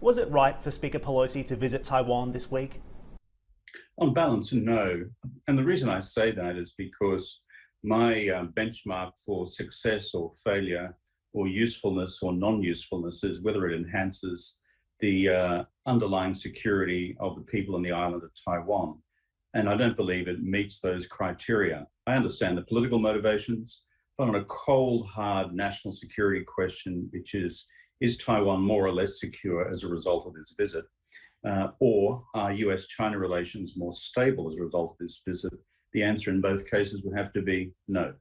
Was it right for Speaker Pelosi to visit Taiwan this week? On balance, no. And the reason I say that is because my benchmark for success or failure or usefulness or non-usefulness is whether it enhances the underlying security of the people on the island of Taiwan. And I don't believe it meets those criteria. I understand the political motivations, but on a cold, hard national security question, which is Taiwan more or less secure as a result of this visit? Or are US-China relations more stable as a result of this visit? The answer in both cases would have to be no.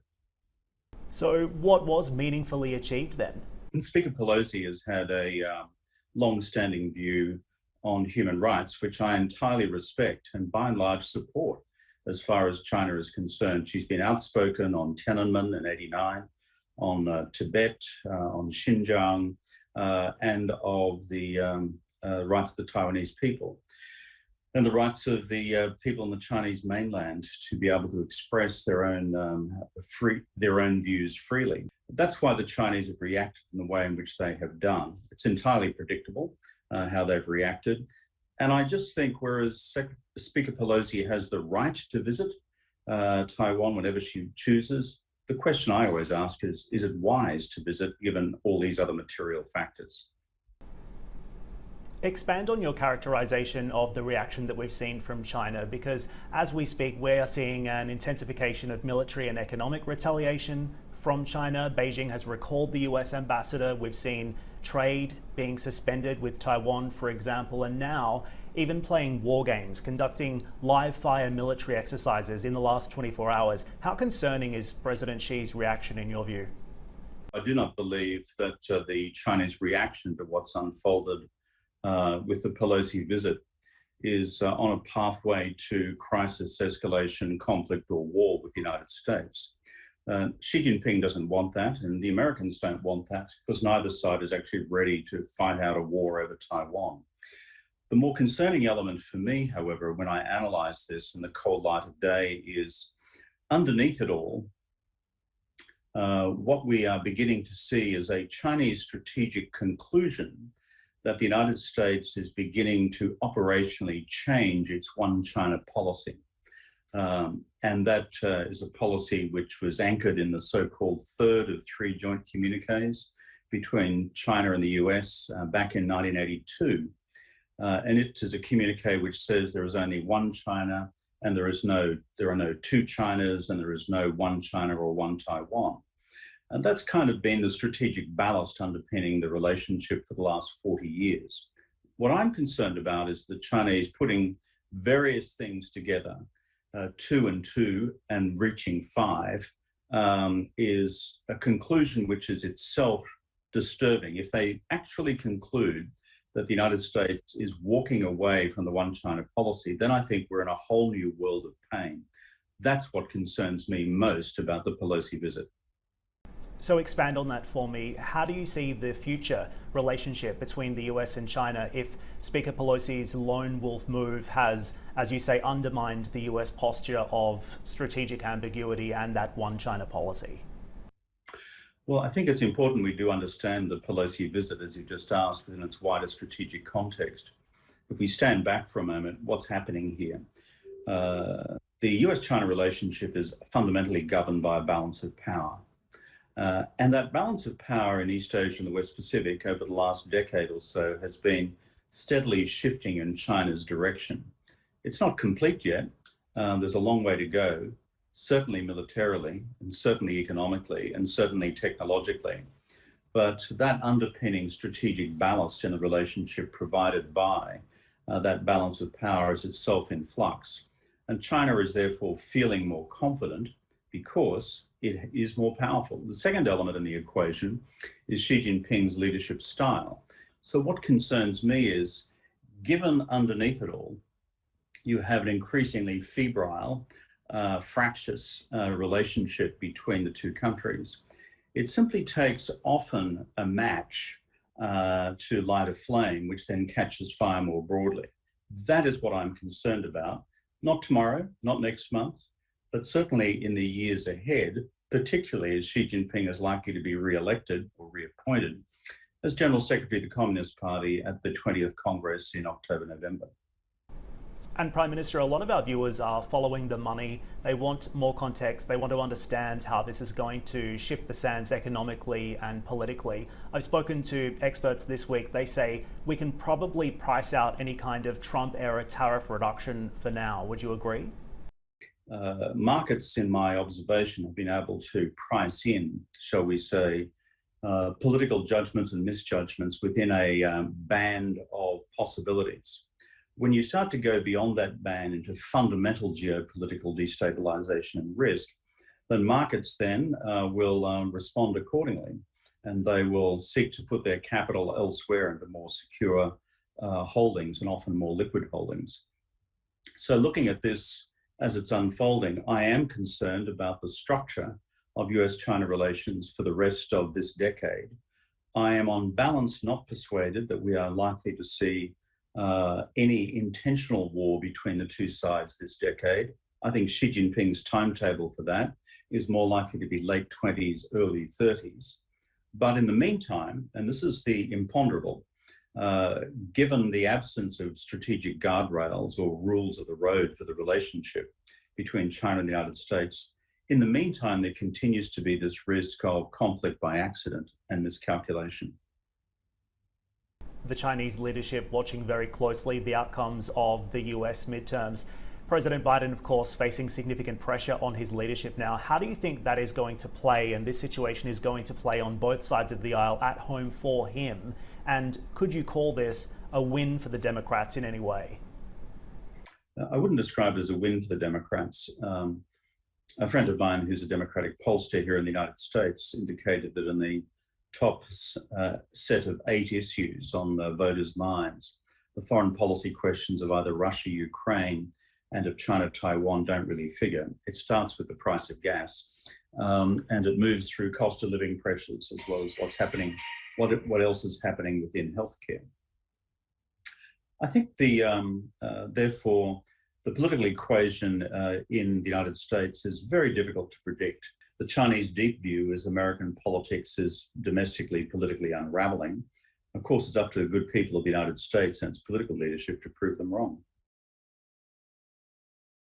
So what was meaningfully achieved then? And Speaker Pelosi has had a long-standing view on human rights, which I entirely respect and by and large support as far as China is concerned. She's been outspoken on Tiananmen in '89, on Tibet, on Xinjiang, and of the rights of the Taiwanese people and the rights of the people on the Chinese mainland to be able to express their own views freely. That's why the Chinese have reacted in the way in which they have done. It's entirely predictable how they've reacted. And I just think whereas Speaker Pelosi has the right to visit Taiwan whenever she chooses, the question I always ask is it wise to visit given all these other material factors? Expand on your characterization of the reaction that we've seen from China, because as we speak, we're seeing an intensification of military and economic retaliation from China. Beijing has recalled the US ambassador. We've seen trade being suspended with Taiwan, for example, and now even playing war games, conducting live fire military exercises in the last 24 hours. How concerning is President Xi's reaction in your view? I do not believe that the Chinese reaction to what's unfolded with the Pelosi visit is on a pathway to crisis, escalation, conflict, or war with the United States. Xi Jinping doesn't want that, and the Americans don't want that, because neither side is actually ready to fight out a war over Taiwan. The more concerning element for me, however, when I analyze this in the cold light of day, is underneath it all, what we are beginning to see is a Chinese strategic conclusion that the United States is beginning to operationally change its one China policy. And that is a policy which was anchored in the so-called third of three joint communiques between China and the US back in 1982. And it is a communique which says there is only one China and there are no two Chinas and there is no one China or one Taiwan. And that's kind of been the strategic ballast underpinning the relationship for the last 40 years. What I'm concerned about is the Chinese putting various things together, 2 and 2 and reaching 5, is a conclusion which is itself disturbing. If they actually conclude that the United States is walking away from the one China policy, then I think we're in a whole new world of pain. That's what concerns me most about the Pelosi visit. So expand on that for me. How do you see the future relationship between the US and China if Speaker Pelosi's lone wolf move has, as you say, undermined the US posture of strategic ambiguity and that one China policy? Well, I think it's important we do understand the Pelosi visit, as you just asked, within its wider strategic context. If we stand back for a moment, what's happening here? The US-China relationship is fundamentally governed by a balance of power. And that balance of power in East Asia and the West Pacific over the last decade or so has been steadily shifting in China's direction. It's not complete yet. There's a long way to go, certainly militarily, and certainly economically, and certainly technologically. But that underpinning strategic ballast in the relationship provided by that balance of power is itself in flux. And China is therefore feeling more confident because it is more powerful. The second element in the equation is Xi Jinping's leadership style. So what concerns me is, given underneath it all, you have an increasingly febrile, fractious relationship between the two countries. It simply takes often a match to light a flame, which then catches fire more broadly. That is what I'm concerned about. Not tomorrow, not next month, but certainly in the years ahead, particularly as Xi Jinping is likely to be re-elected or reappointed as General Secretary of the Communist Party at the 20th Congress in October, November. And Prime Minister, a lot of our viewers are following the money. They want more context. They want to understand how this is going to shift the sands economically and politically. I've spoken to experts this week. They say we can probably price out any kind of Trump-era tariff reduction for now. Would you agree? Markets, in my observation, have been able to price in, shall we say, political judgments and misjudgments within a band of possibilities. When you start to go beyond that band into fundamental geopolitical destabilization and risk, then markets then will respond accordingly, and they will seek to put their capital elsewhere into more secure holdings and often more liquid holdings. So looking at this as it's unfolding, I am concerned about the structure of US-China relations for the rest of this decade. I am on balance not persuaded that we are likely to see any intentional war between the two sides this decade. I think Xi Jinping's timetable for that is more likely to be late 20s, early 30s. But in the meantime, and this is the imponderable, given the absence of strategic guardrails or rules of the road for the relationship between China and the United States, in the meantime, there continues to be this risk of conflict by accident and miscalculation. The Chinese leadership watching very closely the outcomes of the US midterms. President Biden, of course, facing significant pressure on his leadership now. How do you think that is going to play, and this situation is going to play on both sides of the aisle at home for him? And could you call this a win for the Democrats in any way? I wouldn't describe it as a win for the Democrats. A friend of mine who's a Democratic pollster here in the United States indicated that in the top set of 8 issues on the voters' minds, the foreign policy questions of either Russia, Ukraine, and of China, Taiwan don't really figure. It starts with the price of gas, and it moves through cost of living pressures as well as what's happening, what else is happening within healthcare. I think therefore, the political equation in the United States is very difficult to predict. The Chinese deep view is American politics is domestically politically unraveling. Of course, it's up to the good people of the United States and its political leadership to prove them wrong.